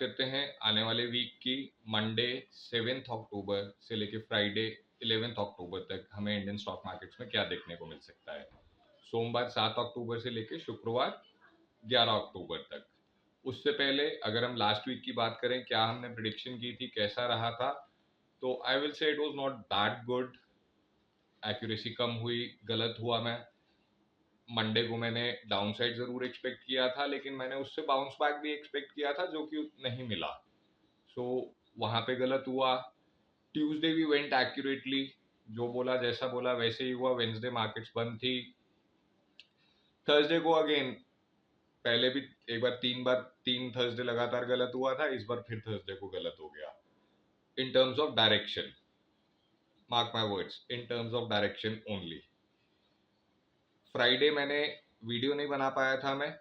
करते हैं आने वाले वीक की। मंडे 7 अक्टूबर से लेके फ्राइडे 11 अक्टूबर तक हमें इंडियन स्टॉक मार्केट्स में क्या देखने को मिल सकता है। सोमवार 7 अक्टूबर से लेके शुक्रवार 11 अक्टूबर तक। उससे पहले अगर हम लास्ट वीक की बात करें, क्या हमने प्रिडिक्शन की थी, कैसा रहा था, तो I will say it was not that good. Accuracy कम हुई, गलत हुआ मैं। मंडे को मैंने डाउन साइड जरूर एक्सपेक्ट किया था, लेकिन मैंने उससे बाउंस बैक भी एक्सपेक्ट किया था जो कि नहीं मिला। सो वहां पे गलत हुआ। ट्यूसडे भी वेंट एक्यूरेटली, जो बोला जैसा बोला वैसे ही हुआ। वेंसडे मार्केट्स बंद थी। थर्सडे को अगेन पहले भी एक बार 3 थर्सडे लगातार गलत हुआ था, इस बार फिर थर्सडे को गलत हो गया। In terms of direction, mark my words, in terms of direction only. Friday मैंने वीडियो नहीं बना पाया था मैं।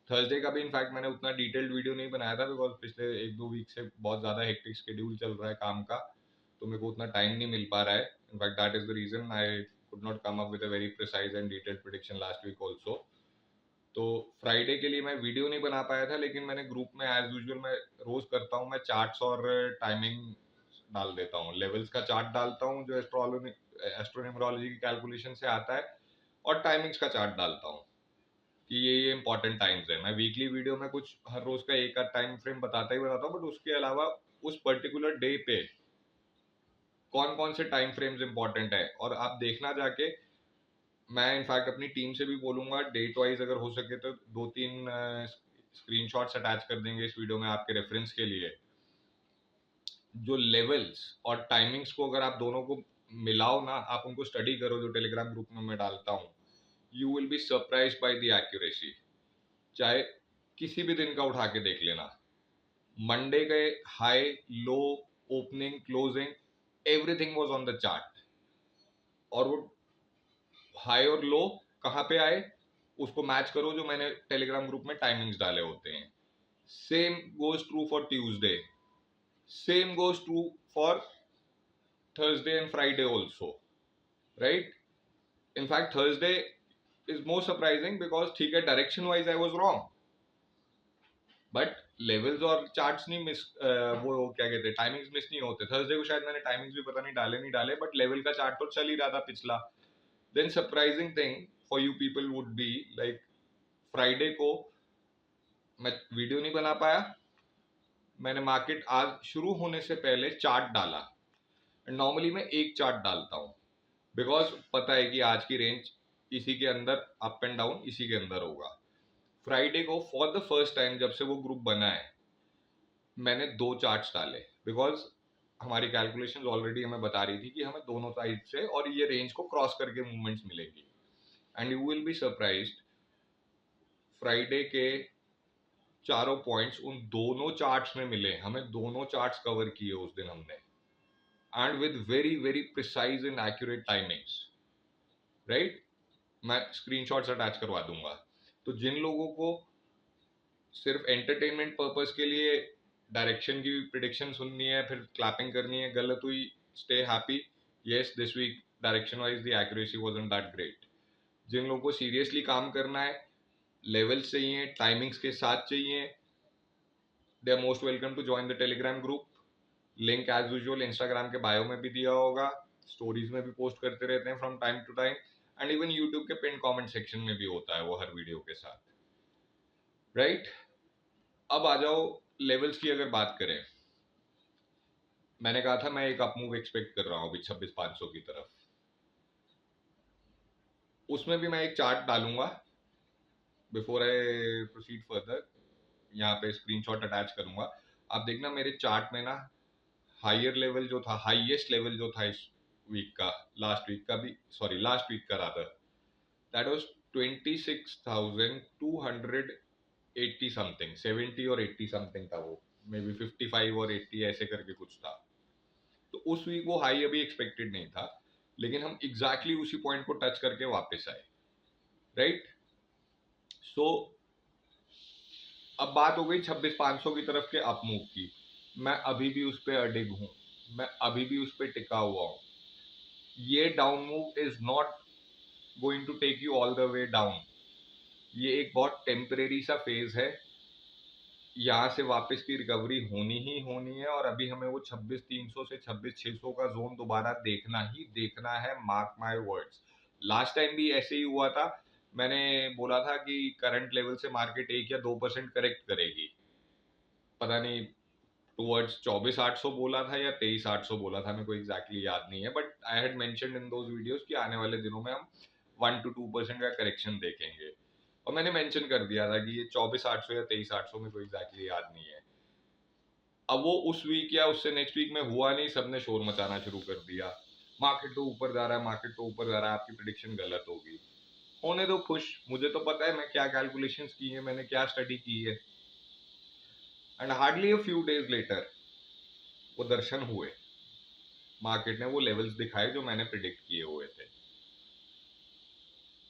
थर्सडे का भी इनफैक्ट मैंने उतना डिटेल्ड वीडियो नहीं बनाया था, बिकॉज पिछले 1-2 वीक से बहुत ज़्यादा हेक्टिक शेड्यूल चल रहा है काम का, तो मेरे को उतना टाइम नहीं मिल पा रहा है। In fact that is the reason I could not come up with a very precise and detailed prediction last week also. तो फ्राइडे के लिए मैं वीडियो नहीं बना पाया था, लेकिन मैंने ग्रुप में एज यूजुअल मैं रोज करता हूँ, मैं चार्ट्स और टाइमिंग डाल देता हूँ। लेवल्स का चार्ट डालता हूँ जो एस्ट्रोन्यूमरोलॉजी की कैलकुलेशन से आता है, और टाइमिंग्स का चार्ट डालता हूँ कि ये इंपॉर्टेंट टाइम्स है। मैं वीकली वीडियो में कुछ हर रोज का एक आध टाइम फ्रेम बताता ही बताता हूँ, बट उसके अलावा उस पर्टिकुलर डे पे कौन कौन से टाइम फ्रेम्स इंपॉर्टेंट है। और आप देखना जाके, मैं इनफैक्ट अपनी टीम से भी बोलूंगा डेट वाइज अगर हो सके तो 2-3 स्क्रीनशॉट्स अटैच कर देंगे इस वीडियो में आपके रेफरेंस के लिए। जो लेवल्स और टाइमिंग्स को अगर आप दोनों को मिलाओ ना, आप उनको स्टडी करो, जो टेलीग्राम ग्रुप में मैं डालता हूँ, you will be surprise by the accuracy. चाहे किसी भी दिन का उठा के देख लेना, मंडे के high low opening closing everything was on the chart. और वो हाई और लो कहाँ पे आए उसको मैच करो, जो मैंने टेलीग्राम ग्रुप में टाइमिंग्स डाले होते हैं। Same goes true for Tuesday, same goes true for Thursday and Friday also, right. In fact Thursday is more surprising because ठीक है, direction wise I was wrong, but levels और चार्ट्स नहीं miss, वो क्या कहते हैं, टाइमिंग्स मिस नहीं होते। थर्सडे को शायद मैंने टाइमिंग्स भी पता नहीं डाले, बट लेवल का चार्ट तो चल ही रहा था पिछला। Then surprising thing for you people would be like, Friday को मैं वीडियो नहीं बना पाया। मैंने मार्केट आज शुरू होने से पहले चार्ट डाला। नॉर्मली मैं एक चार्ट डालता हूँ, बिकॉज पता है कि आज की रेंज इसी के अंदर, अप एंड डाउन इसी के अंदर होगा। फ्राइडे को फॉर द फर्स्ट टाइम जब से वो ग्रुप बना है, मैंने 2 चार्ट्स डाले, बिकॉज हमारी कैलकुलेशंस ऑलरेडी हमें बता रही थी कि हमें दोनों साइड से और ये रेंज को क्रॉस करके मूवमेंट्स मिलेगी। And you will be surprised, Friday के चारों पॉइंट्स उन दोनों चार्ट्स में मिले हमें। दोनों चार्ट्स कवर किए उस दिन हमने, and with very very precise and accurate timings, right. मैं स्क्रीनशॉट्स अटैच करवा दूंगा। तो जिन लोगों को सिर्फ एंटरटेनमेंट पर्पस के लिए डायरेक्शन की प्रिडिक्शन सुननी है, फिर क्लैपिंग करनी है, गलत हुई, stay happy. Yes, this week direction wise the accuracy wasn't that great. जिन लोगों को सीरियसली काम करना है, लेवल्स चाहिए, टाइमिंग्स के साथ चाहिए, they are most welcome to join the Telegram group. Link as usual Instagram के बायो में भी दिया होगा, स्टोरीज में भी पोस्ट करते रहते हैं from time to time, and even YouTube के पिन कमेंट सेक्शन में भी होता है वो हर वीडियो के साथ, राइट। अब आ जाओ लेवल्स की अगर बात करें। मैंने कहा था मैं एक अप मूव एक्सपेक्ट कर रहा हूँ अभी 26,500 की तरफ। उसमें भी मैं एक चार्ट डालूंगा बिफोर आई प्रोसीड फर्दर। यहाँ पे स्क्रीनशॉट अटैच करूंगा, आप देखना मेरे चार्ट में ना, हायर लेवल जो था, हाईएस्ट लेवल जो था इस वीक का, लास्ट वीक का भी, सॉरी लास्ट वीक का रादर, दैट वाज 26,280 समथिंग, 70 और 80 समथिंग था वो, मे बी 55 और 80 ऐसे करके कुछ था। तो उस वीक वो हाई अभी एक्सपेक्टेड नहीं था, लेकिन हम एग्जैक्टली उसी पॉइंट को टच करके वापस आए, राइट। सो अब बात हो गई 26,500 की तरफ के अप मूव की। मैं अभी भी उस पर अडिग हूं, मैं अभी भी उस पर टिका हुआ हूं। ये down move is not going to take you all the way down. ये एक बहुत टेम्परेरी सा फेज है। यहाँ से वापस की रिकवरी होनी ही होनी है, और अभी हमें वो 26,300 से 26,600 का जोन दोबारा देखना ही देखना है, mark my words. Last time भी ऐसे ही हुआ था, मैंने बोला था कि करंट लेवल से मार्केट 1 या 2% करेक्ट करेगी, पता नहीं टुवर्ड्स 24,800 बोला था या 23,800 बोला था, मेरे को एग्जैक्टली याद नहीं है, but I had mentioned in those videos कि आने वाले दिनों में हम 1 to 2% का करेक्शन देखेंगे, और मैंने मेंशन कर दिया था कि ये 24,800 या 23,800 में कोई एग्जैक्टली याद नहीं है। अब वो उस वीक या उससे नेक्स्ट वीक में हुआ नहीं, सबने शोर मचाना शुरू कर दिया, मार्केट तो ऊपर जा रहा है, मार्केट तो ऊपर जा रहा है, आपकी प्रिडिक्शन गलत होगी। होने दो खुश, मुझे तो पता है मैं क्या कैलकुलेशंस की है, मैंने क्या स्टडी की है। And hardly a few days later वो दर्शन हुए, मार्केट ने वो लेवल्स दिखाए जो मैंने प्रिडिक्ट किए हुए थे।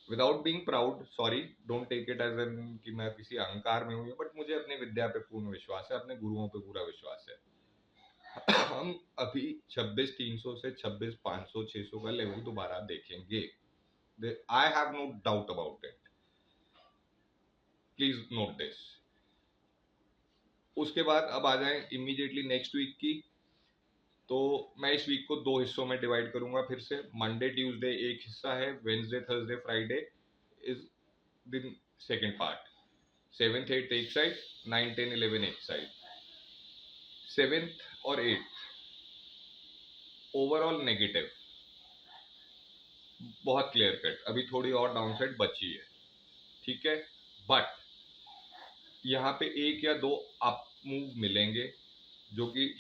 Without being proud, sorry, don't take it as an कि मैं किसी अहंकार में हूँ, बट मुझे अपनी विद्या पे पूर्ण विश्वास है, अपने गुरुओं पे पूरा विश्वास है। हम अभी 26,300 से 26,500 600 का लेवल दोबारा देखेंगे, I have no doubt about it, please note this. उसके बाद अब आ जाए इमीडिएटली नेक्स्ट वीक की, तो मैं इस वीक को 2 हिस्सों में डिवाइड करूंगा फिर से। मंडे ट्यूसडे एक हिस्सा है, Wednesday Thursday Friday is the second part. 7th 8th एक साइड, 9 10 11 एक साइड। 7th और 8th ओवरऑल नेगेटिव, बहुत क्लियर कट, अभी थोड़ी और डाउनसाइड बची है, ठीक है। बट यहाँ पे एक या दो अप मूव मिलेंगे जो कि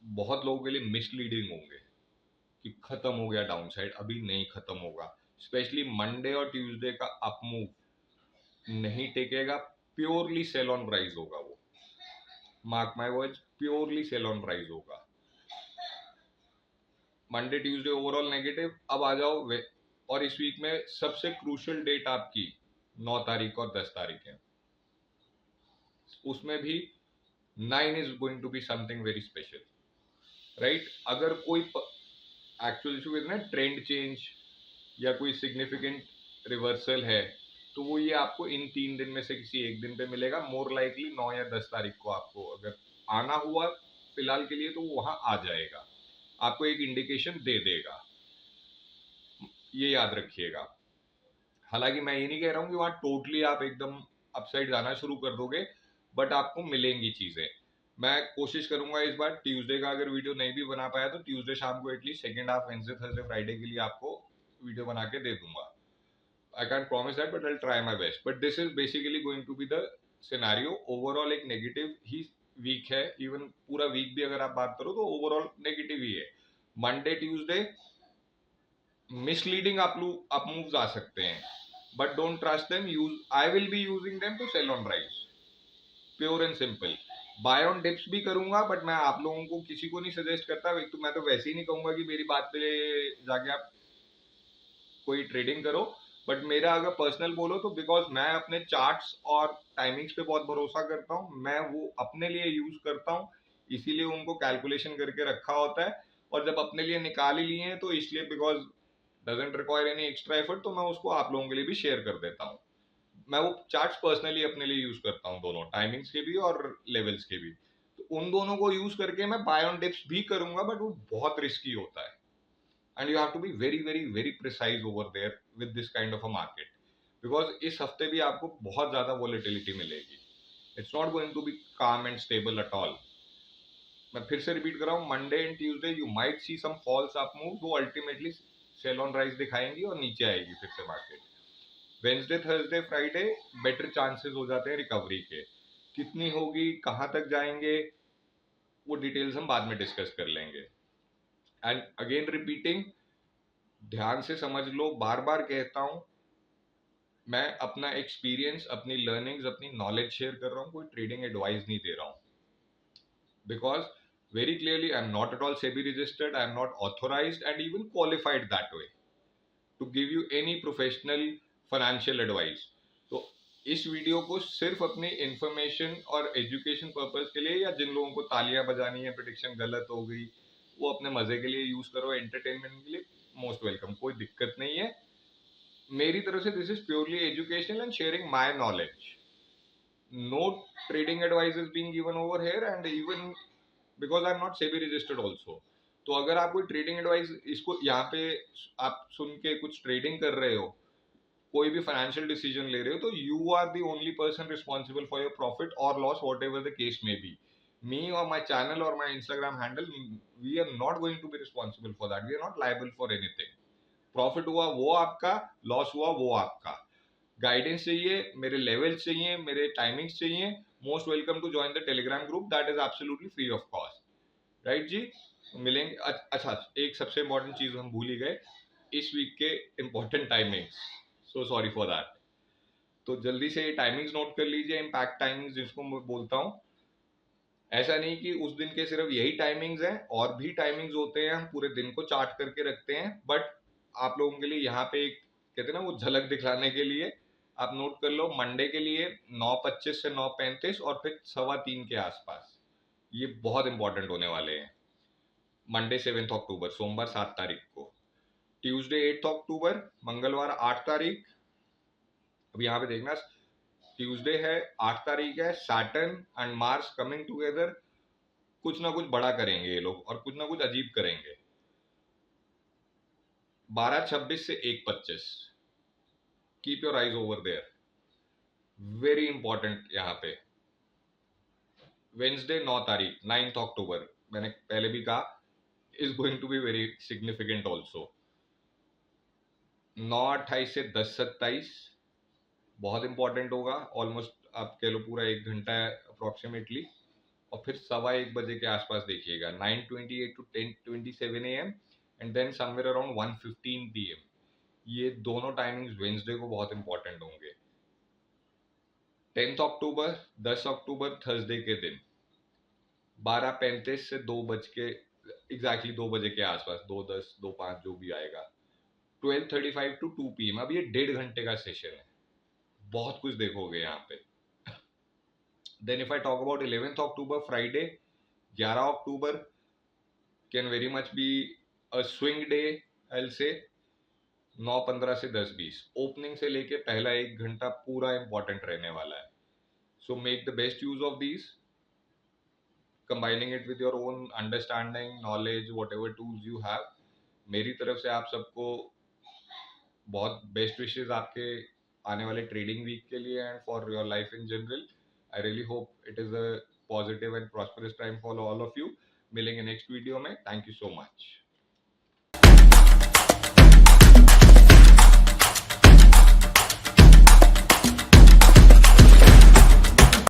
बहुत लोगों के लिए मिसलीडिंग होंगे कि खत्म हो गया डाउनसाइड, अभी नहीं खत्म होगा। स्पेशली मंडे और ट्यूसडे का अप मूव नहीं टेकेगा, प्योरली सेल ऑन प्राइस होगा वो, mark my words, purely sell on price होगा। Monday Tuesday overall negative. अब आ जाओ और इस वीक में सबसे क्रूशियल डेट आपकी 9 तारीख और 10 तारीख है, उसमें भी 9 is going to be something very special, right. अगर कोई एक्चुअल इशू इज ना ट्रेंड चेंज या कोई सिग्निफिकेंट रिवर्सल है, तो वो ये आपको इन 3 दिन में से किसी एक दिन पे मिलेगा, मोर लाइकली 9 या 10 तारीख को आपको अगर आना हुआ फिलहाल के लिए तो वो वहां आ जाएगा, आपको एक इंडिकेशन दे देगा, ये याद रखिएगा। हालांकि मैं ये नहीं कह रहा हूँ कि वहां टोटली आप एकदम अपसाइड जाना शुरू कर दोगे, बट आपको मिलेंगी चीजें। मैं कोशिश करूंगा इस बार ट्यूसडे का अगर वीडियो नहीं भी बना पाया तो ट्यूसडे शाम को at least second half Wednesday Thursday Friday के लिए आपको वीडियो बना के दे दूंगा। I can't promise that, but I'll try my best. But this is basically going to be the scenario. Overall एक नेगेटिव ही वीक है, इवन पूरा वीक भी अगर आप बात करो तो ओवरऑल नेगेटिव ही है। मंडे ट्यूसडे मिसलीडिंग आप मूव्स आ सकते हैं, but don't trust them, use I will be using them to sell on rise, pure and simple. Buy on dips भी करूंगा, बट मैं आप लोगों को किसी को नहीं सजेस्ट करता, तो मैं तो वैसे ही नहीं कहूंगा कि मेरी बात पे जाके आप कोई ट्रेडिंग करो, बट मेरा अगर पर्सनल बोलो तो बिकॉज मैं अपने चार्ट्स और टाइमिंग्स पे बहुत भरोसा करता हूँ, मैं वो अपने लिए यूज करता हूँ, इसीलिए उनको कैलकुलेशन करके रखा होता है। और जब अपने लिए निकाल ही लिए हैं तो इसलिए because doesn't require any extra effort, तो मैं उसको आप लोगों के लिए भी शेयर कर देता हूँ। मैं वो चार्ट्स पर्सनली अपने लिए यूज करता हूँ, दोनों टाइमिंग्स के भी और लेवल्स के भी, तो उन दोनों को यूज करके मैं बाय ऑन डिप्स भी करूंगा, बट वो बहुत रिस्की होता है, and you have to be very very very precise over there with this kind of a market, because इस हफ्ते भी आपको बहुत ज्यादा volatility मिलेगी, it's not going to be calm and stable at all। मैं फिर से रिपीट कर रहा हूँ, Monday and Tuesday you might see some false up move, वो अल्टीमेटली सेल ऑन राइज दिखाएंगी और नीचे आएगी फिर से market. Wednesday Thursday Friday better chances हो जाते हैं रिकवरी के, कितनी होगी कहां तक जाएंगे वो डिटेल्स हम बाद में डिस्कस कर लेंगे। एंड अगेन रिपीटिंग, ध्यान से समझ लो, बार बार कहता हूं, मैं अपना एक्सपीरियंस, अपनी लर्निंग्स, अपनी नॉलेज शेयर कर रहा हूं, कोई ट्रेडिंग एडवाइस नहीं दे रहा हूं, because very clearly I am not at all SEBI registered, I am not authorised and even qualified that way to give you any professional financial advice. तो इस वीडियो को सिर्फ अपनी इंफॉर्मेशन और एजुकेशन पर्पज के लिए, या जिन लोगों को तालियां बजानी है प्रेडिक्शन गलत हो गई वो अपने मजे के लिए यूज करो, एंटरटेनमेंट के लिए, मोस्ट वेलकम, कोई दिक्कत नहीं है। मेरी तरफ से this is purely educational and sharing my knowledge, no trading advice is being given over here, and even because I'm not SEBI registered also. तो अगर आप कोई ट्रेडिंग एडवाइस इसको यहाँ पे आप सुन के कुछ ट्रेडिंग कर रहे हो, कोई भी फाइनेंशियल डिसीजन ले रहे हो, तो you are the only person responsible for your profit और loss, whatever the case may be. Me or my channel or my Instagram handle, we are not going to be responsible for that. We are not liable for anything. Profit हुआ वो आपका, loss हुआ वो आपका. Guidance चाहिए, मेरे level चाहिए, मेरे टाइमिंग्स चाहिए, most welcome to join the Telegram group, that is absolutely free of cost. Right जी. मिलेंगे. अच्छा, एक सबसे इंपॉर्टेंट चीज हम भूल ही गए, इस वीक के important timings. So sorry for that. तो जल्दी से ये टाइमिंग्स नोट कर लीजिए, इम्पैक्ट टाइमिंग्स जिसको मैं बोलता हूँ. ऐसा नहीं कि उस दिन के सिर्फ यही टाइमिंग्स हैं, और भी टाइमिंग्स होते हैं, हम पूरे दिन को चार्ट करके रखते हैं, बट आप लोगों के लिए यहाँ पे एक कहते हैं ना वो झलक दिखलाने के लिए आप नोट कर लो. मंडे के लिए 9:25 से 9:35 और फिर 3:15 के आसपास, ये बहुत इंपॉर्टेंट होने वाले हैं. मंडे 7 अक्टूबर, सोमवार 7 तारीख को. ट्यूसडे 8 अक्टूबर, मंगलवार 8 तारीख. अब यहाँ पे देखना, ट्यूसडे है, 8 तारीख है, Saturn and Mars coming together. कुछ ना कुछ बड़ा करेंगे ये लोग और कुछ ना कुछ अजीब करेंगे. 12:26 से 1:25, keep your eyes over there. Very important यहाँ पे. वेंसडे 9 तारीख, 9 अक्टूबर, मैंने पहले भी कहा, is going to be very significant also. 9:28 से 10:27, बहुत इंपॉर्टेंट होगा. ऑलमोस्ट आप कह लो पूरा 1 घंटा है अप्रोक्सीमेटली. और फिर 1:15 के आसपास देखिएगा, 9:28 to 10:27 AM, and then somewhere around 1:15 PM. ये दोनों टाइमिंग्स वेंसडे को बहुत इंपॉर्टेंट होंगे. 10 अक्टूबर, 10 अक्टूबर थर्सडे के दिन, 12:35 से 2 बज के एग्जैक्टली 2 बजे के आसपास, 2:10, 2:05 जो भी आएगा. 12:35 टू 2 PM. अब ये 1.5 घंटे का सेशन है, बहुत कुछ देखोगे यहाँ पे. Then if I talk about 11 October, Friday, 11 October can very much be a swing day, I will say. 9:15 से 10:20, ओपनिंग से लेके पहला 1 घंटा पूरा इंपॉर्टेंट रहने वाला है. So make the best use of these, combining it with your own understanding, knowledge, what ever tools you have. मेरी तरफ से आप सबको बहुत बेस्ट विशेज आपके आने वाले ट्रेडिंग वीक के लिए and for your life in general. I really hope it is a positive and prosperous time for all of you. मिलेंगे नेक्स्ट वीडियो में. Thank you so much.